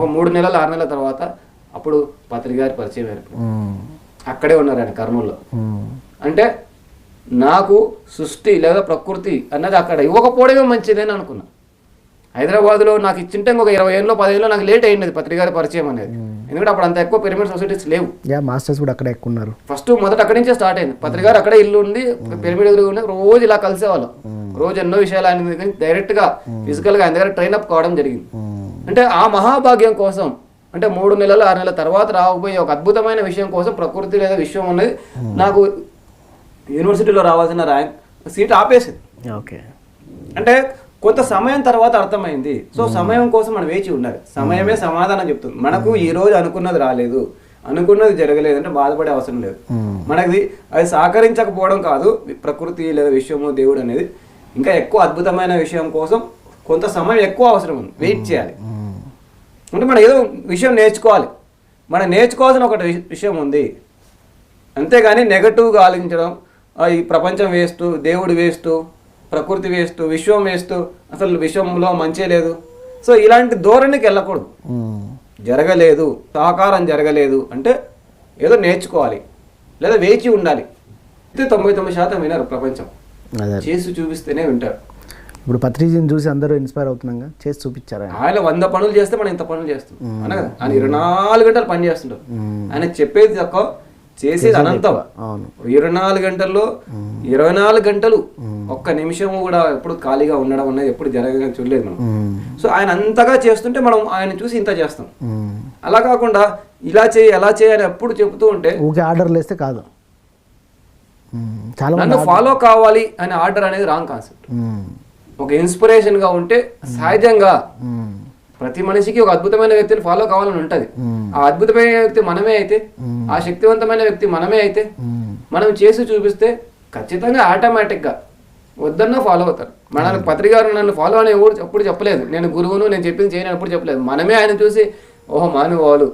ఒక 3 నెలలు 6 నెలల తర్వాత అప్పుడు పత్రి గారి పరిచయం అయినప్పుడు అక్కడే ఉన్నారు ఆయన కర్నూలులో. అంటే నాకు సృష్టి లేదా ప్రకృతి అన్నది అక్కడ ఇవ్వకపోవడమే మంచిదని అనుకున్నా. హైదరాబాద్లో నాకు ఇచ్చింటే ఇంకొక 20 ఏళ్ళలో 10 ఏళ్ళలో నాకు లేట్ అయింది పత్రి గారి పరిచయం అనేది. ఎందుకంటే అప్పుడు అంత ఎక్కువ పిరమిడ్ సొసైటీస్ లేవు. మాస్టర్స్ కూడా అక్కడే ఎక్కువ ఉన్నారు. ఫస్ట్ మొదట అక్కడి నుంచే స్టార్ట్ అయింది. పత్రి గారు అక్కడే ఇల్లు ఉంది, పిరమిడ్ ఎదురు రోజు ఇలా కలిసేవాళ్ళం. రోజు ఎన్నో విషయాలు ఆయన డైరెక్ట్ గా ఫిజికల్ గా ఆయన దగ్గర ట్రైన్ అప్ కావడం జరిగింది. అంటే ఆ మహాభాగ్యం కోసం, అంటే 3 నెలలు 6 నెలల తర్వాత రాకపోయే ఒక అద్భుతమైన విషయం కోసం ప్రకృతి లేదా విశ్వం అనేది నాకు యూనివర్సిటీలో రావాల్సిన ర్యాంక్ సీట్ ఆపేసింది. ఓకే, అంటే కొంత సమయం తర్వాత అర్థమైంది. సో సమయం కోసం మనం వేచి ఉండాలి. సమయమే సమాధానం చెప్తుంది. మనకు ఈ రోజు అనుకున్నది రాలేదు, అనుకున్నది జరగలేదు అంటే బాధపడే అవసరం లేదు. మనకి అది సహకరించకపోవడం కాదు, ప్రకృతి లేదా విశ్వము దేవుడు అనేది ఇంకా ఎక్కువ అద్భుతమైన విషయం కోసం కొంత సమయం ఎక్కువ అవసరం ఉంది, వెయిట్ చేయాలి. అంటే మనం ఏదో విషయం నేర్చుకోవాలి, మనం నేర్చుకోవాల్సిన ఒకటి విషయం ఉంది. అంతేగాని నెగటివ్గా ఆలోచించడం, ఈ ప్రపంచం వేస్తూ, దేవుడు వేస్తూ, ప్రకృతి వేస్తూ, విశ్వం వేస్తూ, అసలు విశ్వంలో మంచే లేదు, సో ఇలాంటి ధోరణికి వెళ్ళకూడదు. జరగలేదు, సహకారం జరగలేదు అంటే ఏదో నేర్చుకోవాలి లేదా వేచి ఉండాలి. 99% వినరు ప్రపంచం, చేసి చూపిస్తేనే వింటారు. ఇప్పుడు పత్రిజీని చూసి అందరూ ఇన్స్పైర్ అవుతున్నాగా, చేసి చూపించారు. ఆయన 100 పనులు చేస్తే మనం ఇంత పనులు చేస్తాం అనగా ఆయన 24 గంటలు పని చేస్తుంటారు. ఆయన చెప్పేది తక్కువ, చేసేది అనంతం. 24 గంటల్లో 24 గంటలు ఒక్క నిమిషం కూడా ఎప్పుడు ఖాళీగా ఉండడం అనేది ఎప్పుడు జరగదని చూడలేదు మనం. సో ఆయన అంతగా చేస్తుంటే మనం ఆయన చూసి ఇంత చేస్తాం. అలా కాకుండా ఇలా చేయి అలా చేయి అని ఎప్పుడు చెబుతూ ఉంటే ఊకే ఆర్డర్లు వేస్తే కాదు. నన్ను ఫాలో కావాలి అనే ఆర్డర్ అనేది రాంగ్ కాన్సెప్ట్. ఒక ఇన్స్పిరేషన్ గా ఉంటే సహజంగా ప్రతి మనిషికి ఒక అద్భుతమైన వ్యక్తిని ఫాలో కావాలని ఉంటది. ఆ అద్భుతమైన వ్యక్తి మనమే అయితే, ఆ శక్తివంతమైన వ్యక్తి మనమే అయితే, మనం చేసి చూపిస్తే ఖచ్చితంగా ఆటోమేటిక్ గా వద్దన్నా ఫాలో అవుతారు. మనకు పత్రి గారు నన్ను ఫాలో అని ఎప్పుడు చెప్పలేదు, నేను గురువును, నేను చెప్పింది చేయను ఎప్పుడు చెప్పలేదు. మనమే ఆయన చూసి ఓహో మానుభావులు